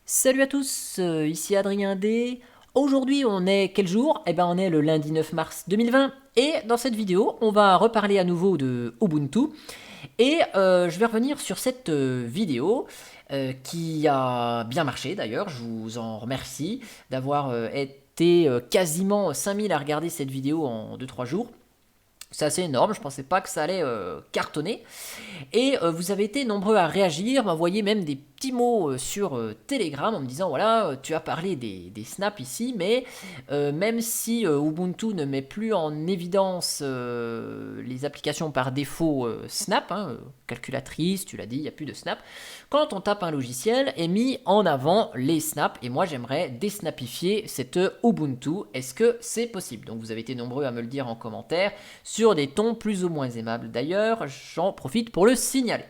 Salut à tous, ici Adrien D. Aujourd'hui on est quel jour? Eh ben on est le lundi 9 mars 2020 et dans cette vidéo on va reparler à nouveau de Ubuntu et je vais revenir sur cette vidéo qui a bien marché d'ailleurs, je vous en remercie d'avoir été quasiment 5000 à regarder cette vidéo en 2-3 jours. C'est assez énorme, je pensais pas que ça allait cartonner. Et vous avez été nombreux à réagir, m'envoyer même des petits mots sur Telegram en me disant voilà, tu as parlé des snaps ici, mais même si Ubuntu ne met plus en évidence les applications par défaut Snap, calculatrice, tu l'as dit, il n'y a plus de Snap, quand on tape un logiciel est mis en avant les snaps, et moi j'aimerais désnapifier cette Ubuntu. Est-ce que c'est possible? Donc vous avez été nombreux à me le dire en commentaire, sur des tons plus ou moins aimables d'ailleurs, j'en profite pour le signaler.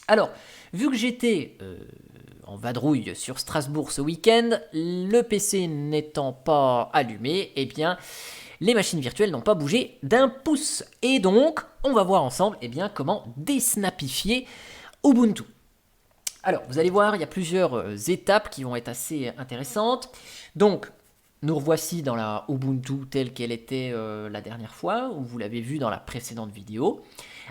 Alors, vu que j'étais en vadrouille sur Strasbourg ce week-end, le PC n'étant pas allumé, eh bien, les machines virtuelles n'ont pas bougé d'un pouce. Et donc, on va voir ensemble comment désnapifier Ubuntu. Alors, vous allez voir, il y a plusieurs étapes qui vont être assez intéressantes. Donc, nous revoici dans la Ubuntu telle qu'elle était la dernière fois, où vous l'avez vu dans la précédente vidéo.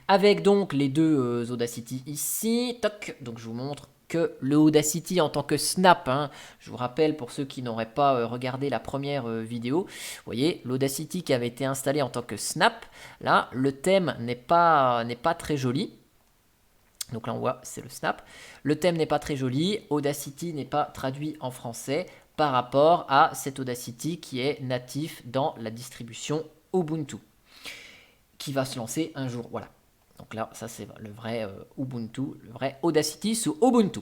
Avec donc les deux Audacity ici. Toc, donc je vous montre que le Audacity en tant que snap, je vous rappelle pour ceux qui n'auraient pas regardé la première vidéo, vous voyez l'Audacity qui avait été installé en tant que snap, là le thème n'est pas très joli. Donc là on voit c'est le snap. Le thème n'est pas très joli, Audacity n'est pas traduit en français par rapport à cet Audacity qui est natif dans la distribution Ubuntu, qui va se lancer un jour. Voilà. Donc là, ça c'est le vrai Ubuntu, le vrai Audacity sous Ubuntu.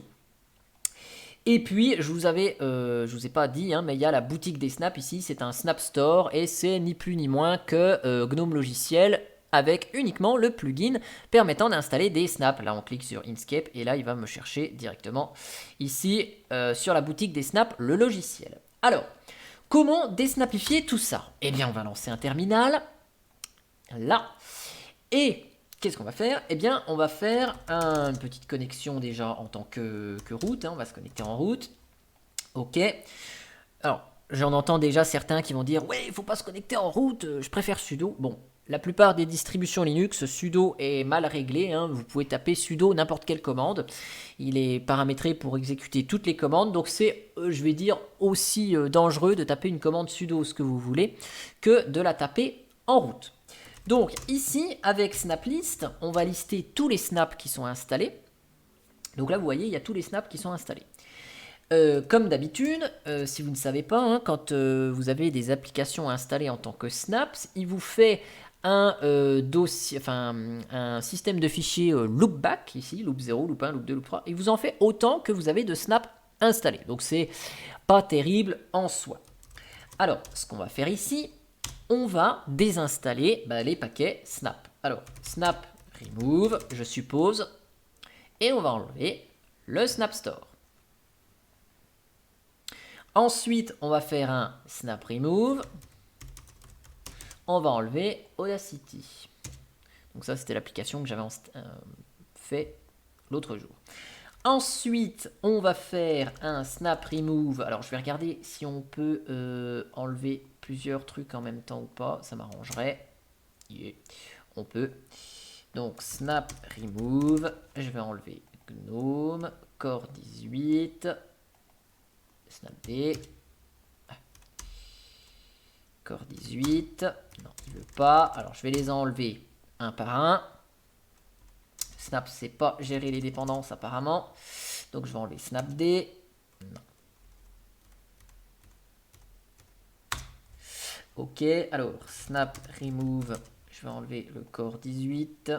Et puis, je vous ai pas dit, mais il y a la boutique des snaps ici, c'est un Snap Store et c'est ni plus ni moins que Gnome Logiciel avec uniquement le plugin permettant d'installer des snaps. Là, on clique sur Inkscape et là, il va me chercher directement ici sur la boutique des snaps, le logiciel. Alors, comment désnapifier tout ça? Eh bien, on va lancer un terminal, là, et qu'est-ce qu'on va faire? Eh bien, on va faire une petite connexion déjà en tant que root. On va se connecter en root. Ok. Alors, j'en entends déjà certains qui vont dire ouais, il faut pas se connecter en root, je préfère sudo. Bon, la plupart des distributions Linux, sudo est mal réglé. Vous pouvez taper sudo n'importe quelle commande. Il est paramétré pour exécuter toutes les commandes. Donc c'est, je vais dire, aussi dangereux de taper une commande sudo ce que vous voulez que de la taper en root. Donc ici, avec SnapList, on va lister tous les snaps qui sont installés. Donc là, vous voyez, il y a tous les snaps qui sont installés. Comme d'habitude, si vous ne savez pas, quand vous avez des applications installées en tant que snaps, il vous fait un dossier, un système de fichiers loopback, ici, loop 0, loop 1, loop 2, loop 3, il vous en fait autant que vous avez de snaps installés. Donc c'est pas terrible en soi. Alors, ce qu'on va faire ici, on va désinstaller les paquets Snap. Alors, Snap remove, je suppose, et on va enlever le Snap Store. Ensuite, on va faire un Snap remove. On va enlever Audacity. Donc ça, c'était l'application que j'avais fait l'autre jour. Ensuite, on va faire un snap remove. Alors, je vais regarder si on peut enlever plusieurs trucs en même temps ou pas. Ça m'arrangerait. Yeah. On peut. Donc, snap remove. Je vais enlever Gnome, Core 18, snapd, Core 18. Non, il veut pas. Alors, je vais les enlever un par un. Snap, c'est pas gérer les dépendances apparemment. Donc, je vais enlever snapd. Non. Ok, alors, snap remove. Je vais enlever le core 18.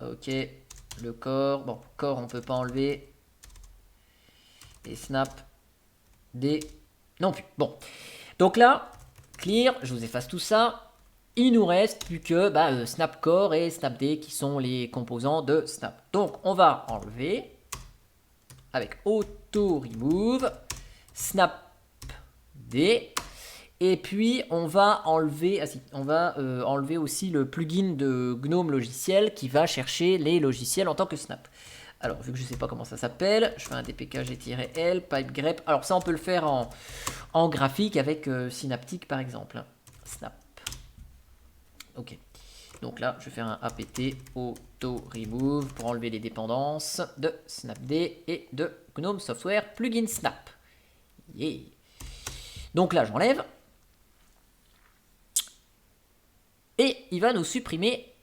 Ok, le core. Bon, core, on peut pas enlever. Et snap D non plus. Bon, donc là, clear, je vous efface tout ça. Il nous reste plus que snap core et snapd qui sont les composants de snap. Donc, on va enlever avec auto remove snapd. Et puis on va enlever, enlever aussi le plugin de Gnome Logiciel qui va chercher les logiciels en tant que snap. Alors, vu que je ne sais pas comment ça s'appelle, je fais un dpkg-l, pipe grep. Alors ça, on peut le faire en graphique avec Synaptic, par exemple. Snap. Ok. Donc là, je vais faire un apt auto remove pour enlever les dépendances de Snapd et de GNOME Software Plugin Snap. Yeah. Donc là, j'enlève. Et il va nous supprimer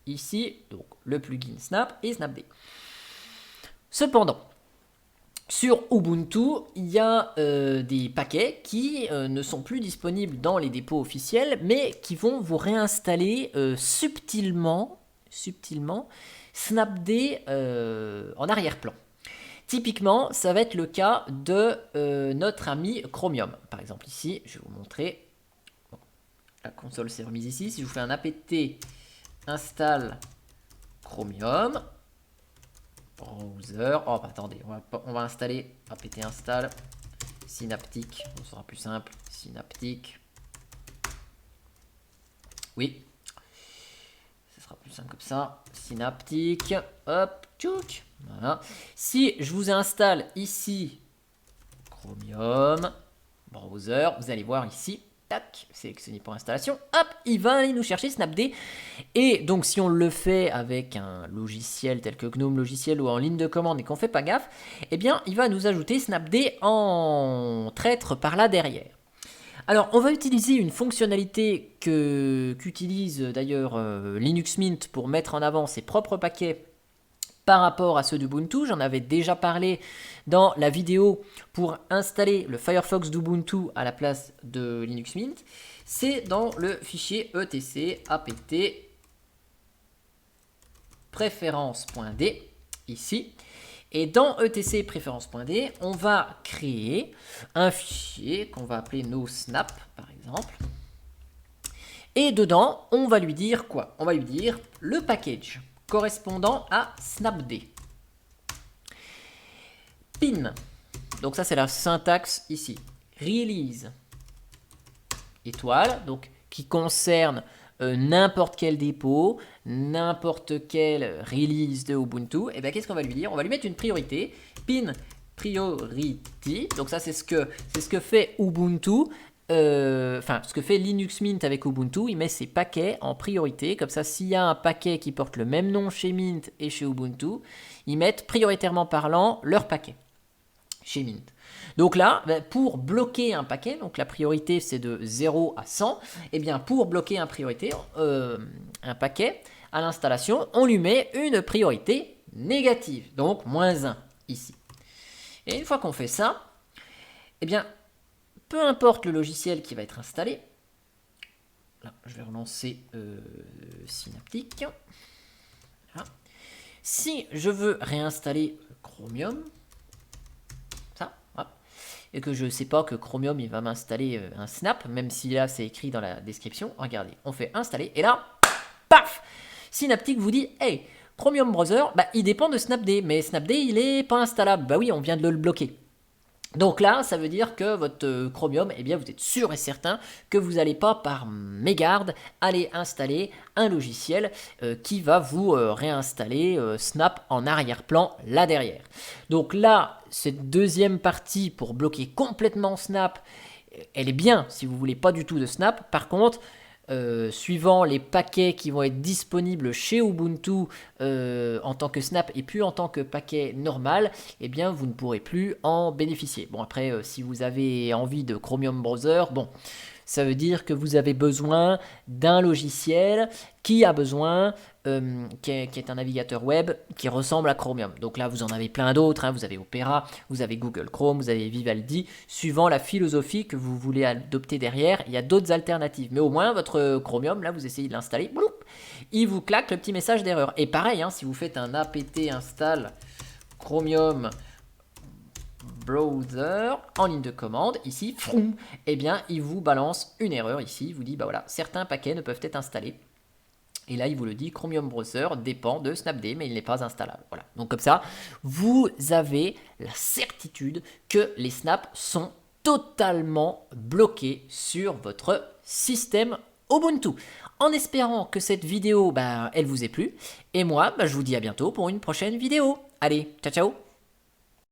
ici donc le plugin Snap et Snapd. Cependant, sur Ubuntu, il y a des paquets qui ne sont plus disponibles dans les dépôts officiels, mais qui vont vous réinstaller subtilement Snapd en arrière-plan. Typiquement, ça va être le cas de notre ami Chromium. Par exemple, ici, je vais vous montrer. Bon, la console s'est remise ici. Si je vous fais un apt install Chromium, browser. Oh, bah, attendez, on va installer apt install Synaptic. Ce sera plus simple. Synaptic. Oui. Ce sera plus simple comme ça. Synaptic. Hop, tchouk. Voilà. Si je vous installe ici Chromium, browser, vous allez voir ici. Tac, sélectionné pour installation, hop, il va aller nous chercher Snapd. Et donc si on le fait avec un logiciel tel que GNOME Logiciel ou en ligne de commande et qu'on ne fait pas gaffe, eh bien il va nous ajouter Snapd en traître par là derrière. Alors on va utiliser une fonctionnalité qu'utilise d'ailleurs Linux Mint pour mettre en avant ses propres paquets par rapport à ceux d'Ubuntu. J'en avais déjà parlé dans la vidéo pour installer le Firefox d'Ubuntu à la place de Linux Mint. C'est dans le fichier etc apt préférence.d ici. Et dans etc préférence.d, on va créer un fichier qu'on va appeler nosnap par exemple. Et dedans, on va lui dire quoi? On va lui dire le package correspondant à Snapd. Pin. Donc ça c'est la syntaxe ici. Release. Étoile. Donc qui concerne n'importe quel dépôt, n'importe quel release de Ubuntu. Et bien qu'est-ce qu'on va lui dire? On va lui mettre une priorité. Pin priority. Donc ça c'est ce que fait Ubuntu. Ce que fait Linux Mint avec Ubuntu, il met ses paquets en priorité. Comme ça, s'il y a un paquet qui porte le même nom chez Mint et chez Ubuntu, ils mettent prioritairement parlant leur paquet chez Mint. Donc là, pour bloquer un paquet, donc la priorité c'est de 0 à 100, et bien pour bloquer un paquet à l'installation, on lui met une priorité négative, donc -1 ici. Et une fois qu'on fait ça, eh bien peu importe le logiciel qui va être installé, là, je vais relancer Synaptic. Voilà. Si je veux réinstaller Chromium, ça, voilà, et que je ne sais pas que Chromium il va m'installer un snap, même si là c'est écrit dans la description, regardez, on fait installer, et là, paf, Synaptic vous dit, hey, Chromium Browser, il dépend de Snapd, mais Snapd il n'est pas installable. Bah oui, on vient de le bloquer. Donc là, ça veut dire que votre Chromium, eh bien, vous êtes sûr et certain que vous n'allez pas par mégarde aller installer un logiciel qui va vous réinstaller Snap en arrière-plan là derrière. Donc là, cette deuxième partie pour bloquer complètement Snap, elle est bien si vous ne voulez pas du tout de Snap. Par contre, suivant les paquets qui vont être disponibles chez Ubuntu en tant que Snap et puis en tant que paquet normal, eh bien vous ne pourrez plus en bénéficier. Bon après, si vous avez envie de Chromium Browser, bon, ça veut dire que vous avez besoin d'un logiciel qui a besoin, qui est un navigateur web qui ressemble à Chromium. Donc là, vous en avez plein d'autres, hein. Vous avez Opera, vous avez Google Chrome, vous avez Vivaldi. Suivant la philosophie que vous voulez adopter derrière, il y a d'autres alternatives. Mais au moins, votre Chromium, là, vous essayez de l'installer, il vous claque le petit message d'erreur. Et pareil, hein, si vous faites un apt install Chromium Browser en ligne de commande, ici, froum, eh bien, il vous balance une erreur ici. Il vous dit, bah voilà, certains paquets ne peuvent être installés. Et là, il vous le dit, Chromium Browser dépend de Snapd, mais il n'est pas installable. Voilà. Donc comme ça, vous avez la certitude que les snaps sont totalement bloqués sur votre système Ubuntu. En espérant que cette vidéo, elle vous ait plu. Et moi, je vous dis à bientôt pour une prochaine vidéo. Allez, ciao ciao.